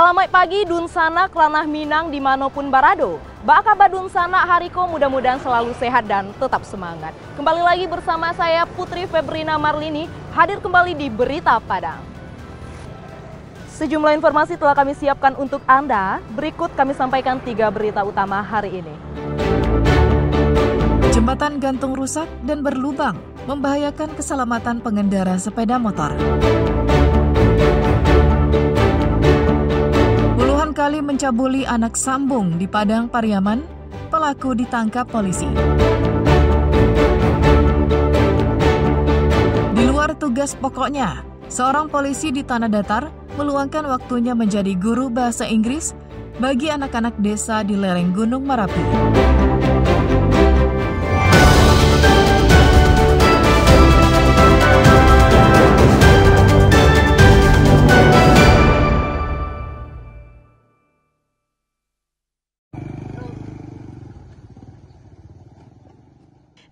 Selamat pagi Dunsana Klanah Minang dimanapun barado. Baka Dunsana hariko mudah-mudahan selalu sehat dan tetap semangat. Kembali lagi bersama saya Putri Febrina Marlini, hadir kembali di Berita Padang. Sejumlah informasi telah kami siapkan untuk Anda. Berikut kami sampaikan 3 berita utama hari ini. Jembatan gantung rusak dan berlubang, membahayakan keselamatan pengendara sepeda motor. Puluhan kali mencabuli anak sambung di Padang Pariaman, pelaku ditangkap polisi. Di luar tugas pokoknya, seorang polisi di Tanah Datar meluangkan waktunya menjadi guru bahasa Inggris bagi anak-anak desa di lereng Gunung Merapi.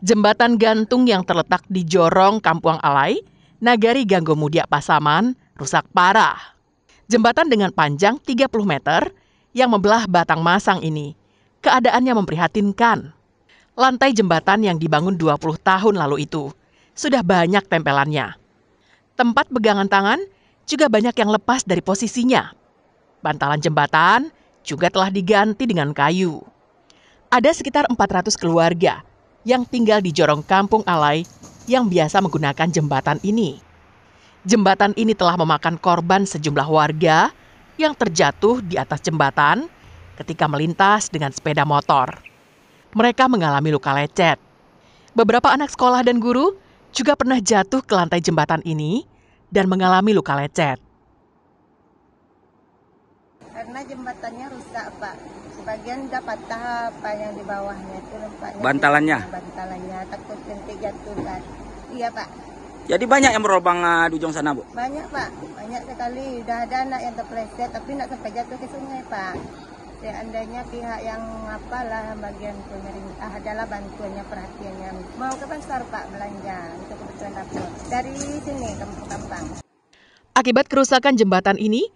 Jembatan gantung yang terletak di Jorong Kampung Alai, Nagari Ganggomudia Pasaman, rusak parah. Jembatan dengan panjang 30 meter yang membelah Batang Masang ini, keadaannya memprihatinkan. Lantai jembatan yang dibangun 20 tahun lalu itu sudah banyak tempelannya. Tempat pegangan tangan juga banyak yang lepas dari posisinya. Bantalan jembatan juga telah diganti dengan kayu. Ada sekitar 400 keluarga yang tinggal di Jorong Kampung Alai yang biasa menggunakan jembatan ini. Jembatan ini telah memakan korban sejumlah warga yang terjatuh di atas jembatan ketika melintas dengan sepeda motor. Mereka mengalami luka lecet. Beberapa anak sekolah dan guru juga pernah jatuh ke lantai jembatan ini dan mengalami luka lecet. Karena jembatannya rusak, Pak. Sebagian udah patah, apa yang di bawahnya itu rempahnya. Bantalannya? Bantalannya, takut nanti jatuh kan. Iya, Pak. Jadi banyak yang berlubang di ujung sana, Bu? Banyak, Pak. Banyak sekali. Udah ada anak yang terpleset, tapi nak sampai jatuh ke sungai, Pak. Seandainya pihak yang apalah bagian pemerintah adalah bantuannya, perhatiannya. Mau ke pasar, Pak, belanja untuk kebutuhan dapur. Dari sini, kampung-kampung. Akibat kerusakan jembatan ini,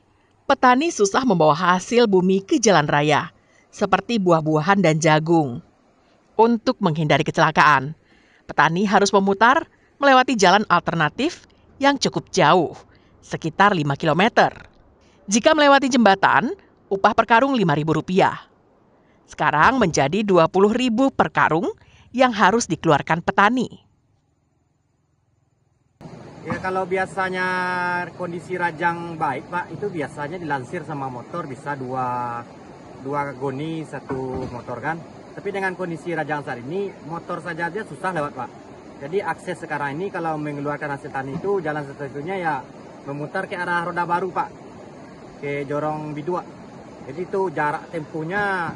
petani susah membawa hasil bumi ke jalan raya, seperti buah-buahan dan jagung. Untuk menghindari kecelakaan, petani harus memutar melewati jalan alternatif yang cukup jauh, sekitar 5 km. Jika melewati jembatan, upah per karung Rp5.000. Sekarang menjadi Rp20.000 per karung yang harus dikeluarkan petani. Ya, kalau biasanya kondisi rajang baik, Pak, itu biasanya dilansir sama motor bisa dua goni satu motor kan. Tapi dengan kondisi rajang saat ini motor saja dia susah lewat, Pak. Jadi akses sekarang ini kalau mengeluarkan hasil tani itu jalan satu-satunya ya memutar ke arah Roda Baru, Pak, ke Jorong Bidua. Jadi itu jarak tempuhnya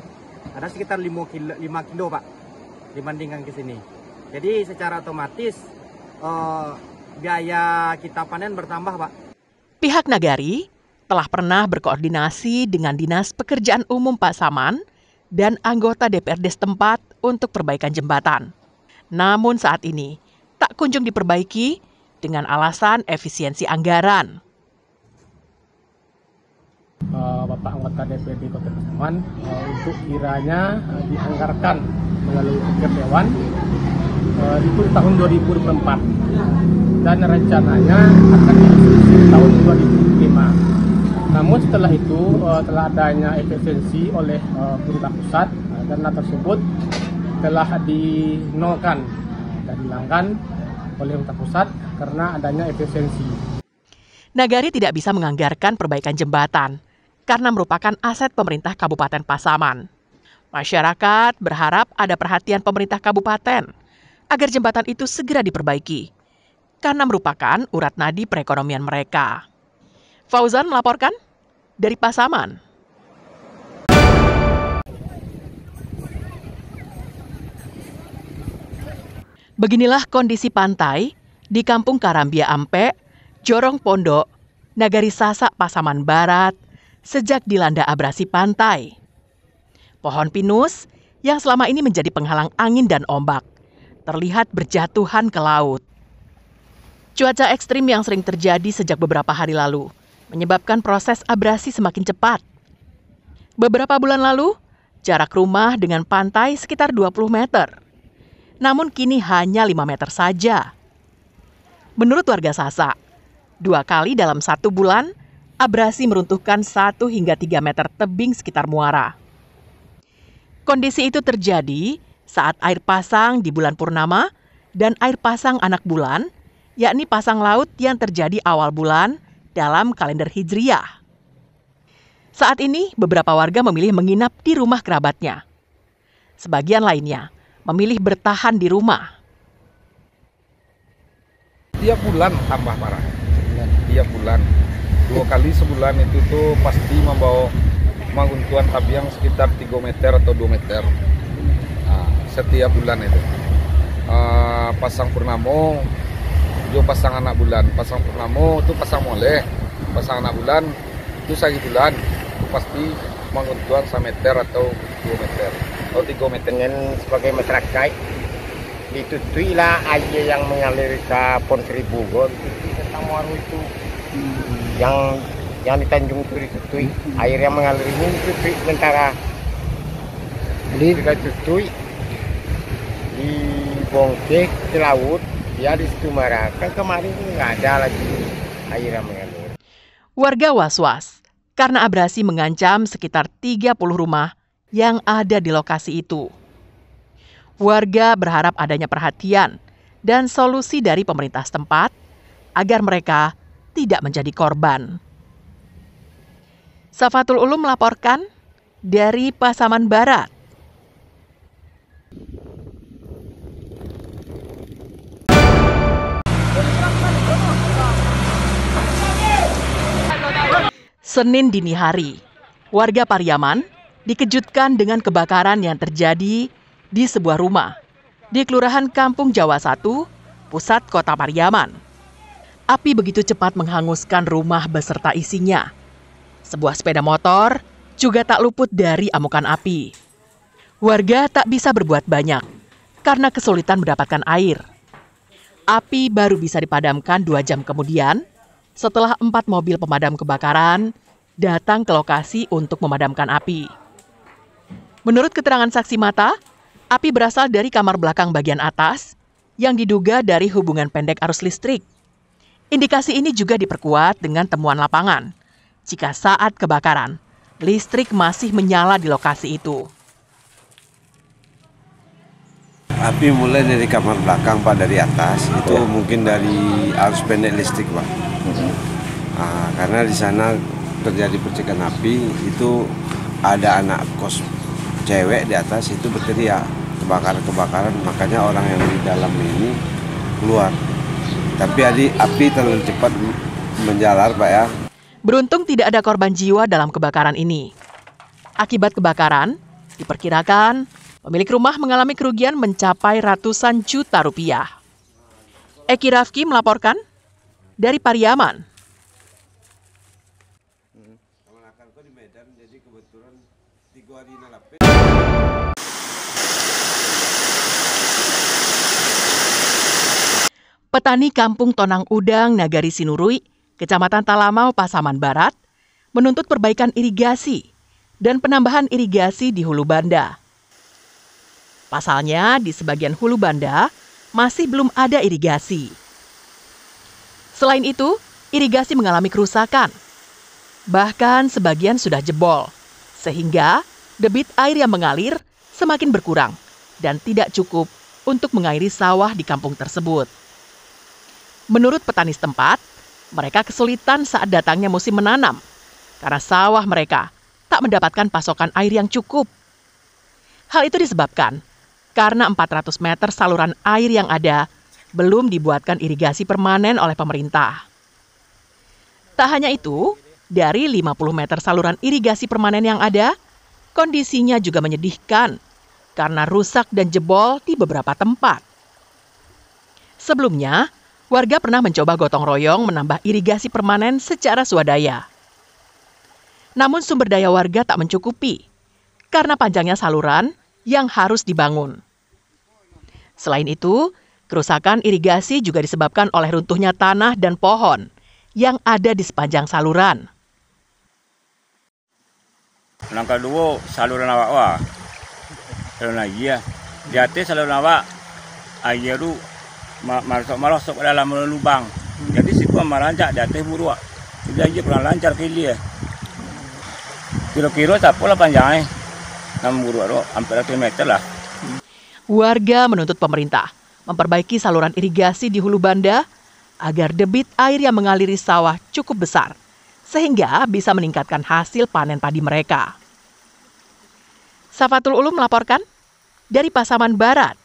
ada sekitar 5 kilo, Pak, dibandingkan ke sini. Jadi secara otomatis biaya kita panen bertambah, Pak. Pihak Nagari telah pernah berkoordinasi dengan Dinas Pekerjaan Umum Pasaman dan anggota DPRD setempat untuk perbaikan jembatan. Namun saat ini tak kunjung diperbaiki dengan alasan efisiensi anggaran. Bapak anggota DPRD Kota Pasaman untuk kiranya dianggarkan melalui tiket dewan itu tahun 2024 dan rencananya akan diusul tahun 2005. Namun setelah itu telah adanya efisiensi oleh pemerintah pusat, dana tersebut telah dinolkan dan dihilangkan oleh pemerintah pusat karena adanya efisiensi. Nagari tidak bisa menganggarkan perbaikan jembatan karena merupakan aset pemerintah Kabupaten Pasaman. Masyarakat berharap ada perhatian pemerintah kabupaten agar jembatan itu segera diperbaiki karena merupakan urat nadi perekonomian mereka. Fauzan melaporkan dari Pasaman. Beginilah kondisi pantai di Kampung Karambia Ampe, Jorong Pondok, Nagari Sasak, Pasaman Barat, sejak dilanda abrasi pantai. Pohon pinus yang selama ini menjadi penghalang angin dan ombak terlihat berjatuhan ke laut. Cuaca ekstrim yang sering terjadi sejak beberapa hari lalu menyebabkan proses abrasi semakin cepat. Beberapa bulan lalu, jarak rumah dengan pantai sekitar 20 meter. Namun kini hanya 5 meter saja. Menurut warga Sasak, 2 kali dalam 1 bulan, abrasi meruntuhkan 1 hingga 3 meter tebing sekitar muara. Kondisi itu terjadi saat air pasang di bulan purnama dan air pasang anak bulan, yakni pasang laut yang terjadi awal bulan dalam kalender Hijriyah. Saat ini, beberapa warga memilih menginap di rumah kerabatnya. Sebagian lainnya memilih bertahan di rumah. Tiap bulan tambah parah. Tiap bulan. 2 kali sebulan itu tuh pasti membawa manguntuan tabiang sekitar 3 meter atau 2 meter. Nah, setiap bulan itu. Pasang purnamo, juga pasang anak bulan. Pasang purnamo itu pasang moleh. Pasang anak bulan itu 1 bulan. Itu pasti manguntuan 1 meter atau 2 meter. Atau 3 meter. Dengan sebagai masyarakat, ditutuilah air yang mengalir ke Pon Seribu. Ditutui tentang muara itu. Yang di Tanjung itu ditutui. Air yang mengalir ini ditutui sementara. Kita tutui di Bongkeh, di laut, ya di situ marah. Kan kemarin nggak ada lagi air yang mengalir. Warga was-was karena abrasi mengancam sekitar 30 rumah yang ada di lokasi itu. Warga berharap adanya perhatian dan solusi dari pemerintah setempat agar mereka tidak menjadi korban. Safatul Ulum melaporkan dari Pasaman Barat. Senin dini hari, warga Pariaman dikejutkan dengan kebakaran yang terjadi di sebuah rumah di Kelurahan Kampung Jawa 1, pusat kota Pariaman. Api begitu cepat menghanguskan rumah beserta isinya. Sebuah sepeda motor juga tak luput dari amukan api. Warga tak bisa berbuat banyak karena kesulitan mendapatkan air. Api baru bisa dipadamkan 2 jam kemudian setelah 4 mobil pemadam kebakaran datang ke lokasi untuk memadamkan api. Menurut keterangan saksi mata, api berasal dari kamar belakang bagian atas yang diduga dari hubungan pendek arus listrik. Indikasi ini juga diperkuat dengan temuan lapangan jika saat kebakaran, listrik masih menyala di lokasi itu. Api mulai dari kamar belakang, Pak, dari atas. Itu mungkin dari arus pendek listrik, Pak. Karena di sana terjadi percikan api, itu ada anak kos cewek di atas itu berteriak kebakaran, makanya orang yang di dalam ini keluar. Tapi api terlalu cepat menjalar, Pak, ya. Beruntung tidak ada korban jiwa dalam kebakaran ini. Akibat kebakaran, diperkirakan pemilik rumah mengalami kerugian mencapai ratusan juta rupiah. Eki Rafki melaporkan dari Pariaman. Petani Kampung Tonang Udang, Nagari Sinurui, Kecamatan Talamau, Pasaman Barat, menuntut perbaikan irigasi dan penambahan irigasi di Hulu Banda. Pasalnya, di sebagian Hulu Banda masih belum ada irigasi. Selain itu, irigasi mengalami kerusakan. Bahkan sebagian sudah jebol, sehingga debit air yang mengalir semakin berkurang dan tidak cukup untuk mengairi sawah di kampung tersebut. Menurut petani setempat, mereka kesulitan saat datangnya musim menanam karena sawah mereka tak mendapatkan pasokan air yang cukup. Hal itu disebabkan karena 400 meter saluran air yang ada belum dibuatkan irigasi permanen oleh pemerintah. Tak hanya itu, dari 50 meter saluran irigasi permanen yang ada, kondisinya juga menyedihkan karena rusak dan jebol di beberapa tempat. Sebelumnya, warga pernah mencoba gotong royong menambah irigasi permanen secara swadaya. Namun sumber daya warga tak mencukupi karena panjangnya saluran yang harus dibangun. Selain itu, kerusakan irigasi juga disebabkan oleh runtuhnya tanah dan pohon yang ada di sepanjang saluran. Langkah dua saluran awak wah. Saluran air. Di atas saluran awak air tu masuk ke dalam lubang. Jadi situ meranjak di atas buruk. Jadi air kurang lancar ke dia. Kira-kira siapa lah panjangnya. 6 buruk tu, hampir 1 meter lah. Warga menuntut pemerintah memperbaiki saluran irigasi di hulu Banda agar debit air yang mengaliri sawah cukup besar, sehingga bisa meningkatkan hasil panen padi mereka. Safatul Ulum melaporkan dari Pasaman Barat.